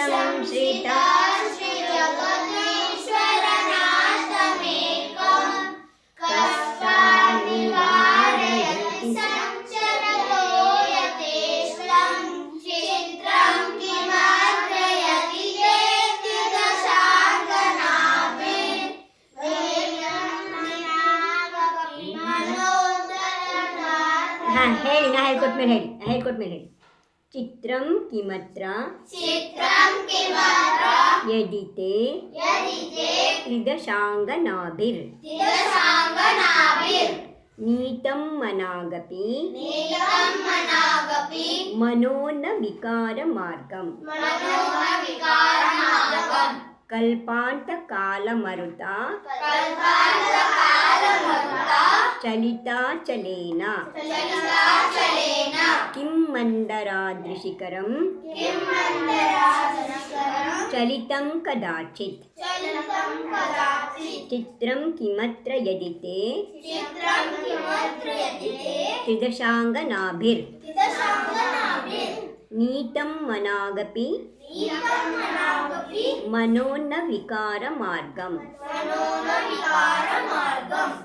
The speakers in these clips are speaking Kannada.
संश्रिता जगदीश्वरनाथमेकं कष्टानिवारयति संचरलोयतेष्लं चित्रं किमात्रयति ಹೇಳಿ ನಾ ಹೇಳ್ಕೊಟ್ಮೇಲೆ ಹೇಳಿ ಚಿತ್ರಂ ಕಿಮತ್ರ ಯದಿತೆ ತ್ರಿದಶಾಂಗನಾಭಿರ್ ನೀತಂ ಮನಾಗಪಿ ಮನೋ ನ ವಿಕಾರ ಮಾರ್ಗಂ ಕಲ್ಪಾಂತ ಕಾಲಮರುತ ಚಲಿತಾಚಲೇನ ಕಿಂ ಮಂದರಾದೃಶಿಕರಂ ಚಲಿತಂ ಕದಾಚಿತ್ ಚಿತ್ರಂ ಕಿಮತ್ರ ಯದಿತೆ ತ್ರಿದಶಾಂಗನಾಭಿರ್ ನೀತಂ ಮನಾಗಪಿ ಮನೋ ನ ವಿಕಾರ ಮಾರ್ಗಂ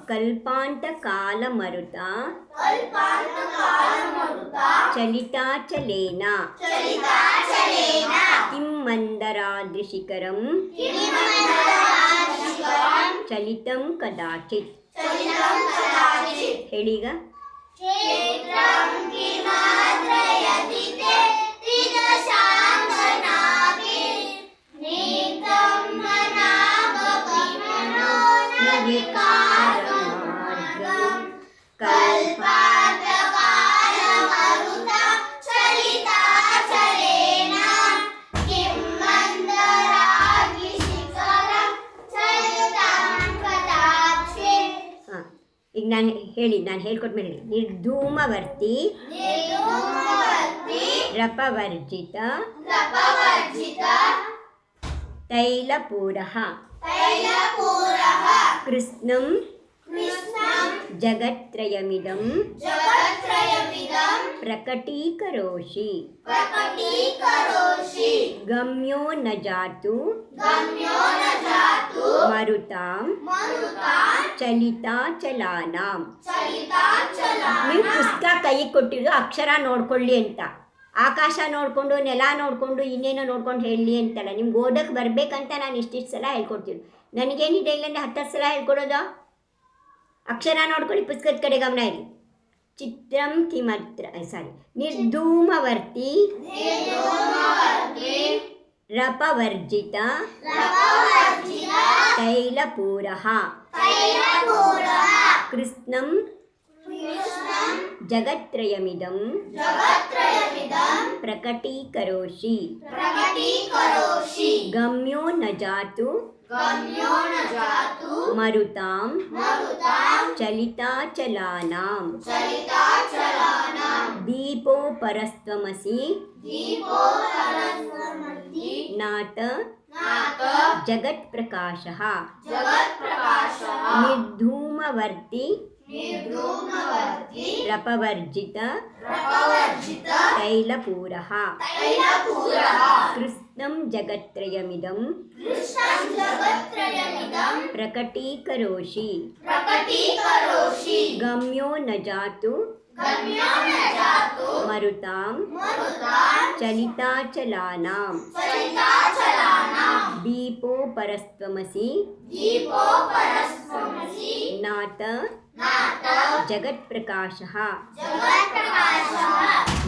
ಕಲ್ಪಾಂತ ಕಾಲಮರುತ ಚಲಿತಾಚಲೇನ ಕಿಂ ಮಂದರಾದೃಶಿಕರಂ ಚಲಿತಂ ಕದಾಚಿತ್ ಹೇಳೀಗ ಈಗ ನಾನು ಹೇಳ್ಕೊಟ್ಮೇಲೆ ನಿರ್ಧೂಮವರ್ತಿ ರಪವರ್ಜಿತ ತೈಲಪೂರಃ ಕೃಷ್ಣಂ ಜಗತ್ರಯಮಿದಂ ಪ್ರಕಟೀಕರೋಷಿ ಗಮ್ಯೋ ನ ಜಾತು ಮರುತಾಂ ಚಲಿತಾಚಲಾನಾಂ. ನೀವು ಪುಸ್ತಕ ಕೈಗೆ ಕೊಟ್ಟಿದ್ದು ಅಕ್ಷರ ನೋಡ್ಕೊಳ್ಳಿ ಅಂತ, ಆಕಾಶ ನೋಡಿಕೊಂಡು ನೆಲ ನೋಡಿಕೊಂಡು ಇನ್ನೇನೋ ನೋಡ್ಕೊಂಡು ಹೇಳಲಿ ಅಂತಲ್ಲ. ನಿಮ್ಗೆ ಓದಕ್ಕೆ ಬರಬೇಕಂತ ನಾನು ಇಷ್ಟಿಷ್ಟು ಸಲ ಹೇಳ್ಕೊಡ್ತೀನಿ. ನನಗೇನಿದೆ ಇಲ್ಲಂದ್ರೆ 10 ಸಲ ಹೇಳ್ಕೊಡೋದು. ಅಕ್ಷರ ನೋಡ್ಕೊಳ್ಳಿ, ಪುಸ್ತಕದ ಕಡೆ ಗಮನ ಇರಲಿ. ಚಿತ್ರಂ ಕಿಮತ್ರ ನಿರ್ಧೂಮವರ್ತಿ ರಪವರ್ಜಿತ ತೈಲಪೂರಃ ಕೃಷ್ಣಂ ಜಗತ್ರಯಮಿದಂ ಪ್ರಕಟೀಕರೋಷಿ ಗಮ್ಯೋ ನ ಜಾತು ಮರುತಾಂ ಚಲಿತಾಚಲಾನಾಂ ದೀಪೋ ಪರಸ್ತ್ವಮಸಿ ನಾತ ಜಗತ್ಪ್ರಕಾಶಃ ನಿರ್ಧೂಮವರ್ತಿ ರಪವರ್ಜಿತ ತೈಲಪೂರಃ ಕೃಷ್ಣಂ ಜಗತ್ರಯಮಿದಂ ಪ್ರಕಟೀಕರೋಷಿ ಗಮ್ಯೋ ನ ಜಾತು ಮರುತಾಂ ಚಲಿತಾಚಲಾನಾಂ ದೀಪೋ ಪರಸ್ತ್ವಮಸಿ ನಾತ ಜಗತ್ಪ್ರಕಾಶಃ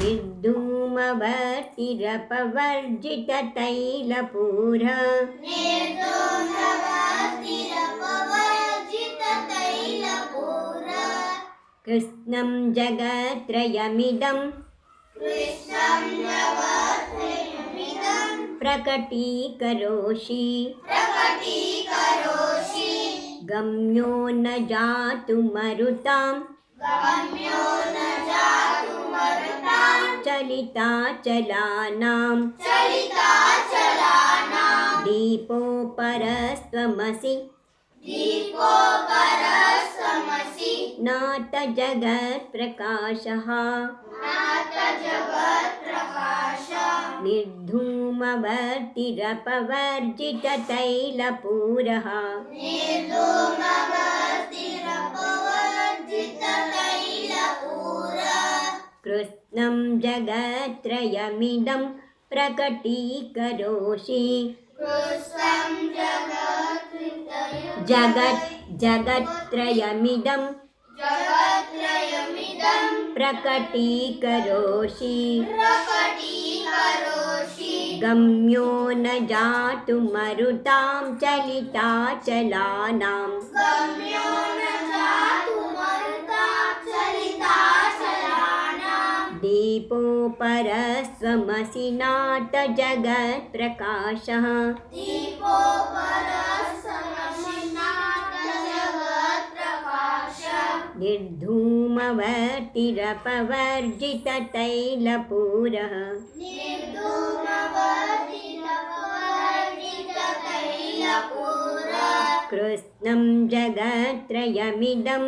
ನಿರ್ಧೂಮವರ್ತಿರಪವರ್ಜಿತ ತೈಲಪೂರ ಕೃಷ್ಣಂ ಜಗತ್ರಯಮಿದಂ ಪ್ರಕಟೀಕರೋಷಿ ಗಮ್ಯೋ ನ ಜಾತು ಮರುತಾಂ ಚಲಿತಾಚಲಾನಾಂ ದೀಪೋ ಪರಸ್ತ್ವಮಸಿ ನಾಥ ಜಗತ್ಪ್ರಕಾಶಃ निर्धूमवर्तिरपवर्जिततैलपूरः कृत्स्नं जगत्त्रयमिदं प्रकटीकरोषि जगत्त्रयमिदं प्रकटीकरोषि गम्यो न जातु मरुतां चलिताचलानां दीपोपरस्वमसि नाथ जगत्प्रकाशः निर्धूमवर्तिरपवर्जिततैलपूरः कृत्स्नं जगत्त्रयमिदं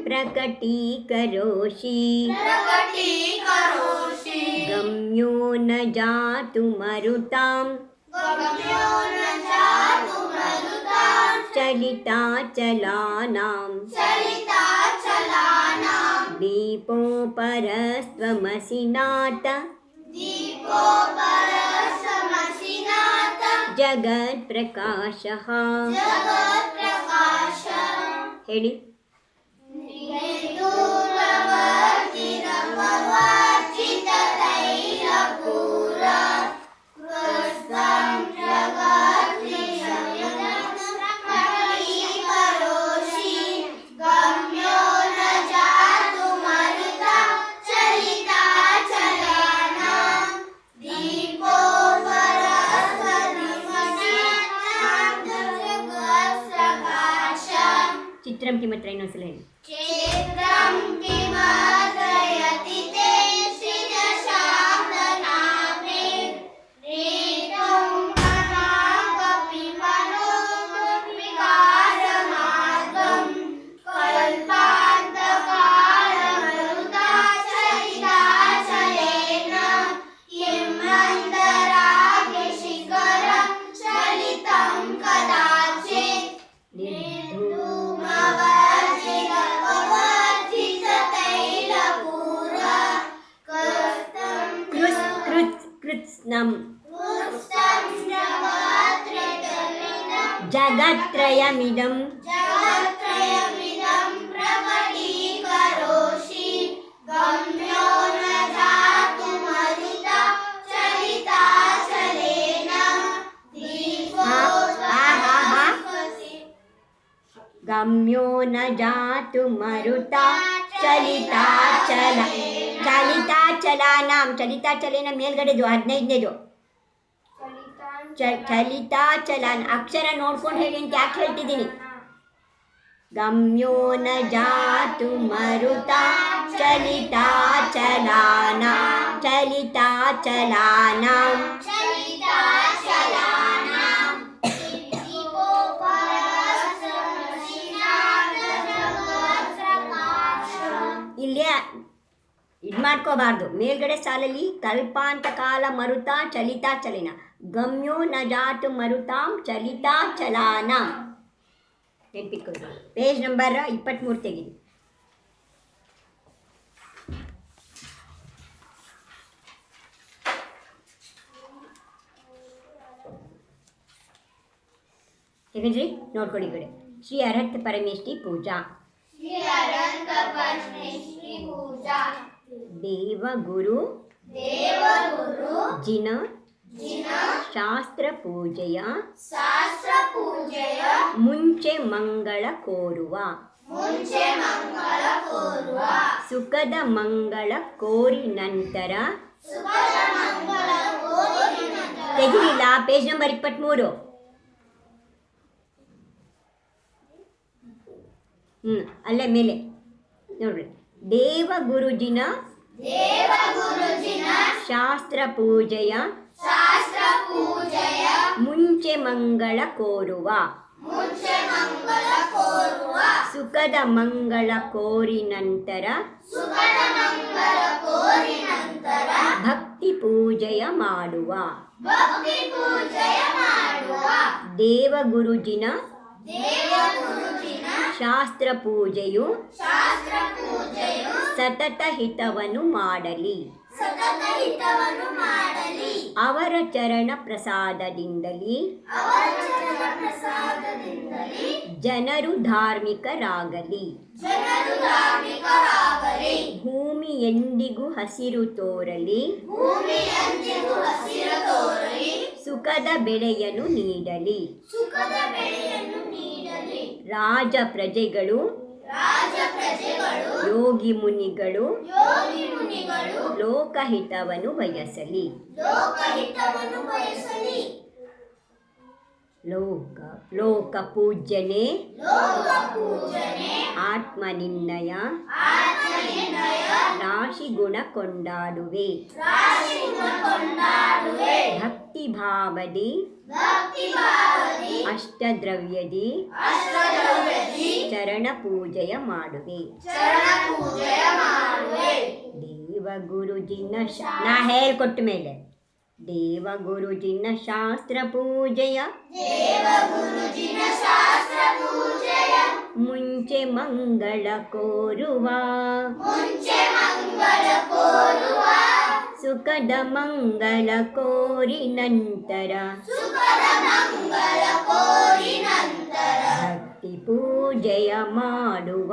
प्रकटीकरोषि गम्यो न जातु मरुतां चलिताचलानां दीपोपरस्त्वमसि नाथ जगत्प्रकाशः ಹೇಳಿ ಚಿತ್ರಂ ಕಿಮತ್ರ ಇನ್ನೊಂದ್ಸಲ ಹೇಳಿ क्षेत्रं किमादयति ते श्रियशान्तनामे रेतुं कणाकपि मनोविकारमार्गं कल्पान्तकालमरुदाचलिताचलेन किं मन्दराग्निशिखरं चलितं कदाचित् कृत्स्नं जगत्त्रयमिदं प्रकटीकरोषि गम्यो न जातु मरुता चलिताचलेन गम्यो न जातु मरुता ಚಲಿತಾಚಲೇನ ಮೇಲ್ಗಡೆದು 15ನೇದು ಚಲಿತಾಚಲಾನ ಅಕ್ಷರ ನೋಡ್ಕೊಂಡು ಹೇಳಿ ಅಂತ ಯಾಕೆ ಹೇಳ್ತಿದ್ದೀನಿ ಗಮ್ಯೋ ನ ಜಾತು ಮರುತಾ ಚಲಿತಾಚಲಾನ ಇಲ್ಲೇ ಇದು ಮಾಡ್ಕೋಬಾರ್ದು ಮೇಲ್ಗಡೆ ಸಾಲಲ್ಲಿ ಕಲ್ಪಾಂತಕಾಲ ಮರುತಾ ಚಲಿತಾಚಲೇನ ಗಮ್ಯೋ ನ ಜಾತು ಮರುತಾಂ ಚಲಿತಾಚಲಾನ ನೆನ್ಪಿಟ್ಕೊಳ್ಳಿ ಪೇಜ್ ನಂಬರ್ 23 ತೆಗೀರಿ ತೆಗೆದ್ರಿ ನೋಡ್ಕೊಳ್ಳಿ ಈ ಕಡೆ ಶ್ರೀ ಅರಹತ್ ಪರಮೇಶ್ವರಿ ಪೂಜಾ ದೇವಗುರು ಜಿನ ಶಾಸ್ತ್ರ ಪೂಜೆಯ ಮುಂಚೆ ಮಂಗಳ ಕೋರುವ ಸುಖದ ಮಂಗಳ ಕೋರಿ ನಂತರ ತೆಗಿಲಿಲ್ಲ ಪೇಜ್ ನಂಬರ್ 23 ಅಲ್ಲೇ ಮೇಲೆ ನೋಡ್ರಿ ದೇವಗುರುಜಿನ ಶಾಸ್ತ್ರ ಪೂಜೆಯ ಮುಂಚೆ ಮಂಗಳ ಕೋರುವ ಮುಂಚೆ ಮಂಗಳ ಕೋರುವ ಸುಖದ ಮಂಗಳ ಕೋರಿ ನಂತರ ಸುಖದ ಮಂಗಳ ಕೋರಿ ನಂತರ ಭಕ್ತಿ ಪೂಜೆಯ ಮಾಡುವ ಭಕ್ತಿ ಪೂಜೆಯ ಮಾಡುವ ದೇವಗುರುಜಿನ ದೇವಗುರುಜಿನ ಶಾಸ್ತ್ರ ಪೂಜೆಯು ಶಾಸ್ತ್ರ ಪೂಜೆಯು ಸತತ ಹಿತವನ್ನು ಮಾಡಲಿ. ಸತತ ಹಿತವನ್ನು ಮಾಡಲಿ. ಅವರ ಚರಣ ಪ್ರಸಾದದಿಂದಲೇ ಅವರ ಚರಣ ಪ್ರಸಾದದಿಂದಲೇ ಜನರು ಧಾರ್ಮಿಕರಾಗಲಿ. ಜನರು ಧಾರ್ಮಿಕರಾಗಲಿ. ಭೂಮಿ ಎಂದಿಗೂ ಹಸಿರು ತೋರಲಿ. ಭೂಮಿ ಎಂದಿಗೂ ಹಸಿರು ತೋರಲಿ. ಸುಖದ ಬೆಳೆಯನ್ನು ನೀಡಲಿ. ಸುಖದ ಬೆಳೆಯನ್ನು ನೀಡಲಿ. ರಾಜ ಪ್ರಜೆಗಳು ರಾಜ ಪ್ರಜೆಗಳು ಯೋಗಿ ಮುನಿಗಳು ಯೋಗಿ ಮುನಿಗಳು ಲೋಕಹಿತವನ್ನು ಬಯಸಲಿ. ಲೋಕಹಿತವನ್ನು ಬಯಸಲಿ. ಲೋಕ ಪೂಜ್ಯನೆ ಲೋಕ ಪೂಜನೆ ಆತ್ಮನಿರ್ಣಯ ಆತ್ಮನಿರ್ಣಯ ರಾಶಿ ಗುಣ ಕೊಂಡಾಡುವೆ. ರಾಶಿ ಗುಣ ಕೊಂಡಾಡುವೆ. ಭಕ್ತಿ ಭಾವದಿ ಭಕ್ತಿ ಭಾವದಿ ಅಷ್ಟದ್ರವ್ಯದಿ ಅಷ್ಟದ್ರವ್ಯದಿ ಚರಣ ಪೂಜೆಯ ಮಾಡುವೆ. ಚರಣ ಪೂಜೆಯ ಮಾಡುವೆ. ದೇವಗುರುಜಿನ ನಾ ಹೇಳ್ಕೊಟ್ಟ ಮೇಲೆ ದೇವಗುರುಜಿನ ಶಾಸ್ತ್ರ ಪೂಜೆಯ ದೇವಗುರುಜಿನ ಶಾಸ್ತ್ರ ಪೂಜೆಯ ಮುಂಚೆ ಮಂಗಳ ಕೋರುವ ಮುಂಚೆ ಮಂಗಳ ಕೋರುವ ಸುಖದ ಮಂಗಳ ಕೋರಿ ನಂತರ ಸುಖದ ಮಂಗಳ ಕೋರಿ ನಂತರ ಭಕ್ತಿ ಪೂಜೆಯ ಮಾಡುವ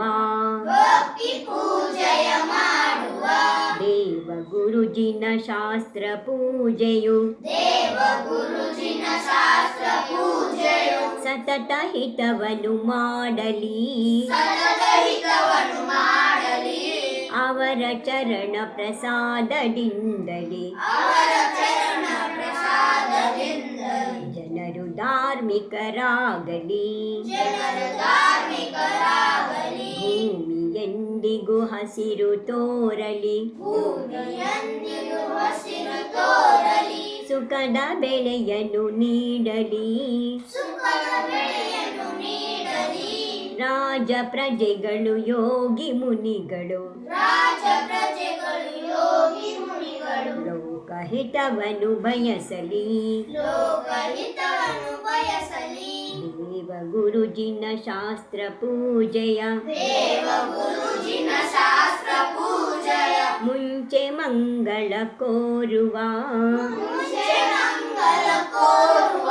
ಭಕ್ತಿ ಪೂಜೆಯ ಮಾಡುವ ದೇವಗುರುಜಿನ ಶಾಸ್ತ್ರ ಪೂಜೆಯು ದೇವಗುರುಜಿನ ಶಾಸ್ತ್ರ ಪೂಜೆಯು ಸತತ ಹಿತವನ್ನು ಮಾಡಲಿ. ಸತತ ಹಿತವನ್ನು ಮಾಡಲಿ. ಅವರ ಚರಣ ಪ್ರಸಾದದಿಂದಲೇ ಅವರ ಚರಣ ಪ್ರಸಾದದಿಂದಲೇ ಜನರು ಧಾರ್ಮಿಕರಾಗಲಿ. ಜನರು ಧಾರ್ಮಿಕರಾಗಲಿ. ಭೂಮಿ ಎಂದಿಗೂ ಹಸಿರು ತೋರಲಿ. ಭೂಮಿಯಂದಿಗೂ ಹಸಿರು ತೋರಲಿ. ಸುಖದ ಬೆಳೆಯನ್ನು ನೀಡಲಿ. ಸುಖದ ಬೆಳೆಯನ್ನು ನೀಡಲಿ. ರಾಜ ಪ್ರಜೆಗಳು ಯೋಗಿ ಮುನಿಗಳು ರಾಜ ಪ್ರಜೆಗಳು ಯೋಗಿ ಮುನಿಗಳು ಲೋಕಹಿತವನ್ನು ಬಯಸಲಿ. ಲೋಕಹಿತವನ್ನು ಬಯಸಲಿ. ದೇವಗುರುಜಿನ ಶಾಸ್ತ್ರ ಪೂಜೆಯ ದೇವಗುರುಜಿನ ಶಾಸ್ತ್ರ ಪೂಜೆಯ ಮುಂಚೆ ಮಂಗಳ ಕೋರುವ ಮುಂಚೆ ಮಂಗಳ ಕೋರುವ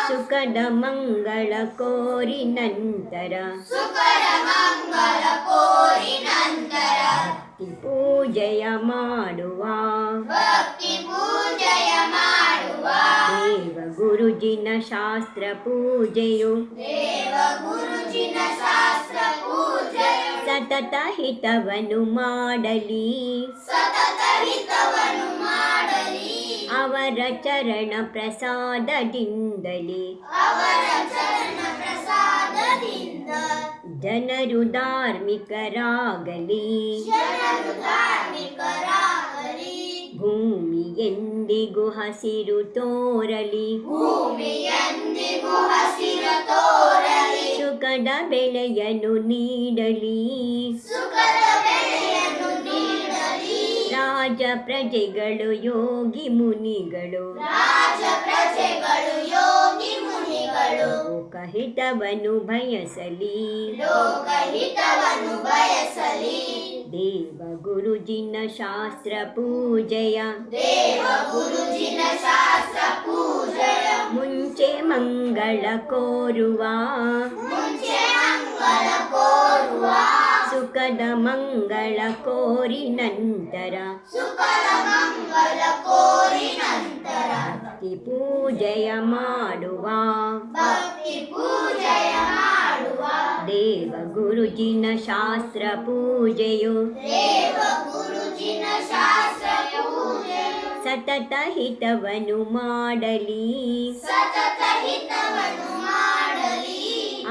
ಸುಖದ ಮಂಗಳ ಕೋರಿ ನಂತರ ಸುಖದ ಮಂಗಳ ಕೋರಿ ನಂತರ ಭಕ್ತಿ ಪೂಜೆಯ ಮಾಡುವ ಭಕ್ತಿ ಪೂಜೆಯ ಮಾಡುವ ದೇವಗುರುಜಿನ ಶಾಸ್ತ್ರ ಪೂಜೆಯು ದೇವಗುರುಜಿನ ಶಾಸ್ತ್ರ ಪೂಜೆಯು ಸತತ ಹಿತವನ್ನು ಮಾಡಲಿ. ಸತತ ಹಿತವನ್ನು ಮಾಡಲಿ. ಅವರ ಚರಣ ಪ್ರಸಾದದಿಂದಲೇ ಅವರ ಚರಣ ಪ್ರಸಾದದಿಂದ ಜನರು ಧಾರ್ಮಿಕರಾಗಲಿ. ಜನರು ಧಾರ್ಮಿಕರಾಗಲಿ. ಭೂಮಿ ಎಂದಿಗೂ ಹಸಿರು ತೋರಲಿ. ಭೂಮಿ ಎಂದಿಗೂ ಹಸಿರು ತೋರಲಿ. ಸುಖದ ಬೆಳೆಯನ್ನು ನೀಡಲಿ. ಸುಖದ ಬೆಳೆಯನ್ನು ನೀಡಲಿ. ರಾಜ ಪ್ರಜೆಗಳು ಯೋಗಿ ಮುನಿಗಳು ರಾಜ ಪ್ರಜೆಗಳು ಯೋಗಿ ಮುನಿಗಳು ಲೋಕಹಿತವನ್ನು ಬಯಸಲಿ. ಲೋಕಹಿತವನ್ನು ಬಯಸಲಿ. ದೇವಗುರುಜಿನ ಶಾಸ್ತ್ರ ಪೂಜೆಯ ದೇವಗುರುಜಿನ ಶಾಸ್ತ್ರ ಪೂಜೆಯ ಮುಂಚೆ ಮಂಗಳ ಕೋರುವ ಮುಂಚೆ ಮಂಗಳ ಕೋರುವ ಸುಖದ ಮಂಗಳ ಕೋರಿ ನಂತರ ಸುಖದ ಮಂಗಳ ಕೋರಿ ನಂತರ ಭಕ್ತಿ ಪೂಜೆಯ ಮಾಡುವ ಭಕ್ತಿ ಪೂಜೆಯ ಮಾಡುವ ದೇವಗುರುಜಿನ ಶಾಸ್ತ್ರ ಪೂಜೆಯು ದೇವಗುರುಜಿನ ಶಾಸ್ತ್ರ ಪೂಜೆಯು ಸತತ ಹಿತವನ್ನು ಮಾಡಲಿ. ಸತತ ಹಿತವನ್ನು ಮಾಡಲಿ.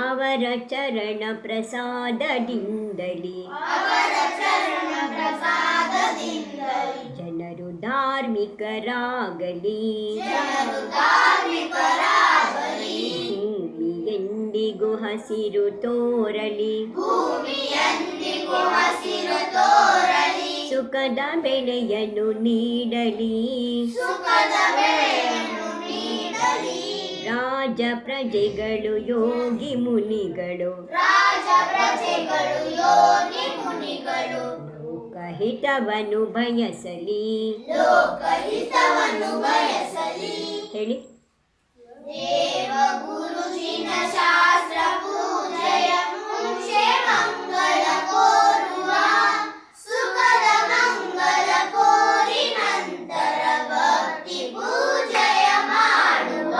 ಅವರ ಚರಣ ಪ್ರಸಾದದಿಂದಲೇ ಅವರ ಚರಣ ಪ್ರಸಾದದಿಂದಲೇ ಜನರು ಧಾರ್ಮಿಕರಾಗಲಿ. ಜನರು ಧಾರ್ಮಿಕರಾಗಲಿ. ಭೂಮಿ ಭೂಮಿಯಂದಿಗೂ ಹಸಿರು ತೋರಲಿ, ಭೂಮಿಯಂದಿಗೂ ಹಸಿರು ತೋರಲಿ, ಸುಖದ ಬೆಳೆಯನ್ನು ನೀಡಲಿ, ಸುಖದ ಬೆಳೆಯನ್ನು ನೀಡಲಿ. ರಾಜ ಪ್ರಜೆಗಳು ಯೋಗಿ ಮುನಿಗಳು, ರಾಜ ಪ್ರಜೆಗಳು ಯೋಗಿ ಮುನಿಗಳು, ಲೋಕಹಿತವನ್ನು ಬಯಸಲಿ. ಲೋಕಹಿತವನ್ನು ಬಯಸಲಿ. ಹೇಳಿ. ದೇವ ಗುರುಜಿನ ಶಾಸ್ತ್ರ ಪೂಜೆಯ ಮುಂಚೆ ಮಂಗಳ ಕೋರುವ, ಸುಖದ ಮಂಗಳ ಕೋರಿ ನಂತರ ಭಕ್ತಿ ಪೂಜೆಯ ಮಾಡುವ.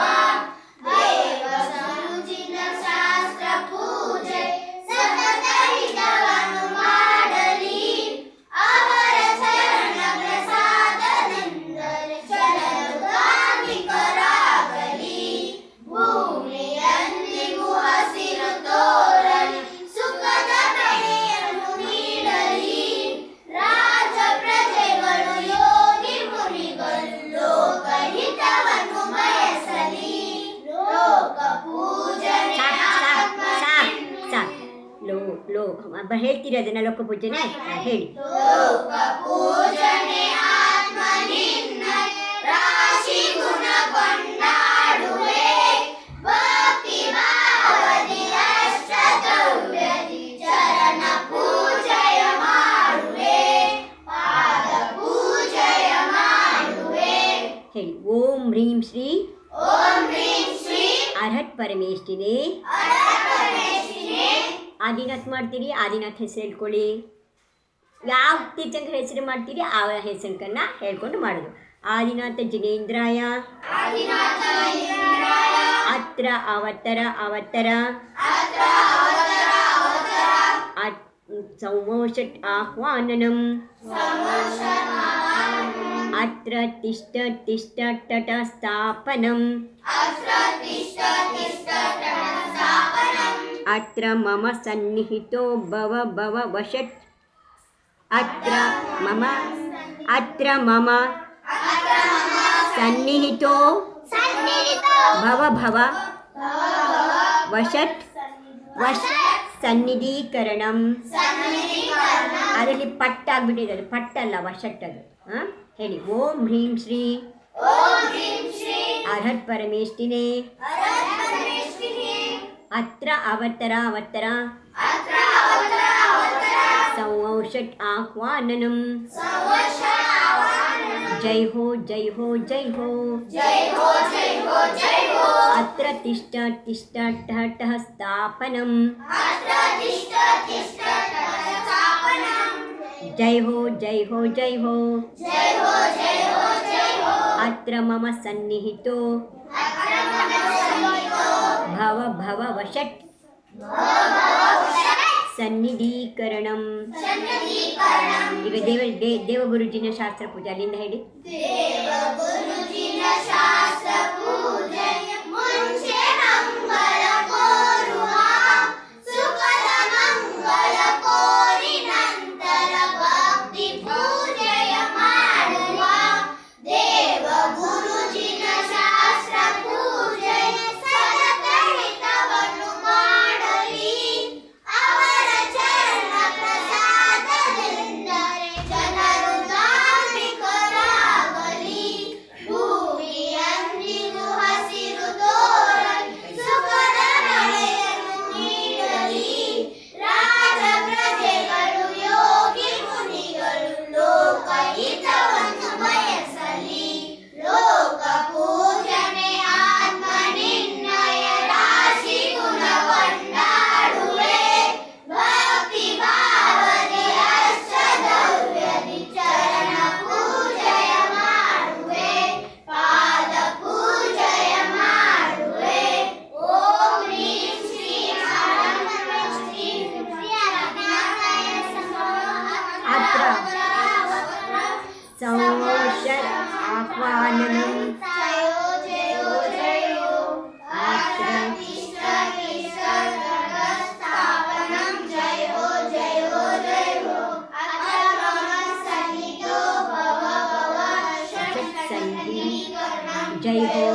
ದೇವ ಗುರುಜಿನ ಶಾಸ್ತ್ರ ಪೂಜೆ ಸತತ ಹಿತವನ್ನು ಮಾಡಲಿ, ಅವರ ಚರಣ ಪ್ರಸಾದದಿಂದಲೇ ಜನರು ಧಾರ್ಮಿಕರಾಗಲಿ. ಭೂಮಿಯಂದಿಗೂ ಹಸಿರು ತೋರಲಿ, ಸುಖದ ಬೆಳೆಯನ್ನು ನೀಡಲಿ, ರಾಜ ಪ್ರಜೆಗಳು ಯೋಗಿ ಮುನಿಗಳು ಲೋಕಹಿತವನ್ನು ಬಯಸಲಿ. ಲೋಕ ಪೂಜನೆ ಹೇಳ್ತೀರಿ ಅದನ್ನ ಲೋಕ ಪೂಜನೆ ಹೇಳಿ. ಲೋಕ ಪೂಜನೆ ಆತ್ಮ ನಿನ್ನಯ ರಾಶಿ ಗುಣ ಕೊಂಡಾಡುವೆ, ಭಕ್ತಿ ಭಾವದಿ ಅಷ್ಟದ್ರವ್ಯದಿ ಚರಣ ಪೂಜೆಯ ಮಾಡುವೆ, ಪಾದ ಪೂಜೆಯ ಮಾಡುವೆ. ಹೇಳಿ. ಓಂ ಹ್ರೀಂ ಶ್ರೀ ಓಂ ಹ್ರೀಂ ಶ್ರೀ ಅರ್ಹತ್ ಪರಮೇಷ್ಠಿನೇ. ಪರಮೇಶ್ವರಿನೇ. ಆದಿನಾಥ್ ಮಾಡ್ತೀರಿ, ಆದಿನಾಥ್ ಹೆಸರು ಹೇಳ್ಕೊಳ್ಳಿ. ಯಾವ ತೀರ್ಥಂಕರ ಹೆಸರು ಮಾಡ್ತೀರಿ ಆ ಹೆಸರನ್ನ ಹೇಳ್ಕೊಂಡು ಮಾಡೋದು. ಆದಿನಾಥ ಜಿನೇಂದ್ರಾಯ ಆದಿನಾಥ ಜಿನೇಂದ್ರಾಯ ಅತ್ರ ಅವತರ ಅವತರ ಅತ್ರ ಅವತರ ಅವತರ ಸಂವೋಷಟ್ ಆಹ್ವಾನನಂ ಸಂವತ್ಸರಮಾನಂ ಅತ್ರ ತಿಷ್ಠ ತಿಷ್ಠ ತಟ ಸ್ಥಾಪನಂ ಅತ್ರ ತಿಷ್ಠ ತಿಷ್ಠ ಸ್ಥಾಪನಂ ಅತ್ರ ಮಮ ಸನ್ನಿಹಿತೋ ಭವ ಭವ ವಶಟ್ ಅತ್ರ ಮಮ ಸನ್ನಿಹಿತೋ ಸನ್ನಿಹಿತೋ ಭವ ಭವ ವಶಟ್ ಸನ್ನಿಧೀಕರಣಂ. ಸನ್ನಿಧೀಕರಣಂ. ಅದರಲ್ಲಿ ಪಟ್ಟ ಆಗ್ಬಿಟ್ಟಿದೆ, ಅದು ಪಟ್ಟಲ್ಲ ವಶಟ್ ಅದು. ಹೇಳಿ. ಓಂ ಹ್ರೀಂ ಶ್ರೀ ಓಂ ಹ್ರೀಂ ಶ್ರೀ ಅರ್ಹತ್ ಪರಮೇಷ್ಠಿನೇ. ಅರ್ಹತ್ ಪರಮೇಶ್ವರಿನೇ. ಅತ್ರ ಅವತರ ಅವತರ ಅತ್ರ ಅವತರ ಅವತರ ಸಂವೋಷಟ್ ಆಹ್ವಾನನಂ ಸಂವತ್ಸರಮಾನಂ. ಜೈ ಹೋ ಜೈ ಹೋ ಜೈ ಹೋ. ಜೈ ಹೋ ಜೈ ಹೋ ಜೈ ಹೋ. ಅತ್ರ ತಿಷ್ಠ ತಿಷ್ಠ ಠ ಸ್ಥಾಪನಂ ಅತ್ರ ತಿಷ್ಠ ತಿಷ್ಠ ಸ್ಥಾಪನಂ. ಜೈ ಹೋ ಜೈ ಹೋ ಜೈ ಹೋ. ಜೈ ಹೋ ಜೈ ಹೋ ಜೈ ಹೋ. ಅತ್ರ ಮಮ ಸನ್ನಿಹಿತೋ ಅತ್ರ ಮಮ ಸನ್ನಿಹಿತೋ ಭವ ಭವ ವಶಟ್ ಸನ್ನಿಧೀಕರಣಂ. ಸನ್ನಿಧೀಕರಣಂ. ಈಗ ದೇವಗುರುಜಿನ ಶಾಸ್ತ್ರ ಪೂಜೆ ಅಲ್ಲಿಂದ ಹೇಳಿ. ದೇವ ಗುರುಜಿನ ಶಾಸ್ತ್ರ ಪೂಜೆ ಮುಂಚೆ ಮಂಗಳ ಕೋರುವ, ಸುಖದ ಮಂಗಳ ಕೋರಿ ನಂತರ ಭಕ್ತಿ ಪೂಜೆಯ ಮಾಡುವ. ದೇವ ಗುರುಜಿನ ಶಾಸ್ತ್ರ ಪೂಜೆ ಸತತ ಹಿತವನ್ನು ಮಾಡಲಿ, ಅವರ ಚರಣ ಪ್ರಸಾದದಿಂದಲೇ ಜನರು ಧಾರ್ಮಿಕರಾಗಲಿ. ಭೂಮಿಯಂದಿಗೂ ಹಸಿರು ತೋರಲಿ, ಸುಖದ ಬೆಳೆಯನ್ನು ನೀಡಲಿ, ರಾಜ ಪ್ರಜೆಗಳು ಯೋಗಿ ಮುನಿಗಳು ಲೋಕಹಿತವನ್ನು ಬಯಸಲಿ. ಲೋಕ ಪೂಜನೆ ಆತ್ಮ ನಿನ್ನಯ ರಾಶಿ ಗುಣ ಕೊಂಡಾಡುವೆ, ಭಕ್ತಿ ಭಾವದಿ ಅಷ್ಟದ್ರವ್ಯದಿ ಚರಣ ಪೂಜೆಯ ಮಾಡುವೆ, ಪಾದ ಪೂಜೆಯ ಮಾಡುವೆ. ಓಂ ಹ್ರೀಂ ಶ್ರೀ ಶ್ರೀ ಅತ್ರ ಸಂವೋಷಟ್ ಆಹ್ವಾನನಂ ಜಯೋ ಜಯೋ ಜಯೋ. ಅತ್ರ ತಿಷ್ಠ ತಿಷ್ಠ ಸ್ಥಾಪನಂ. ಜಯೋ ಜಯೋ ಜಯೋ. ಅತ್ರ ಮಮ ಸನ್ನಿಹಿತೋ ಭವ ಭವ ಷಟ್ ಷಟ್ ಸನ್ನಿಧಿ. ಸನ್ನಿಧೀಕರಣಂ. ಜೈ ಹೋ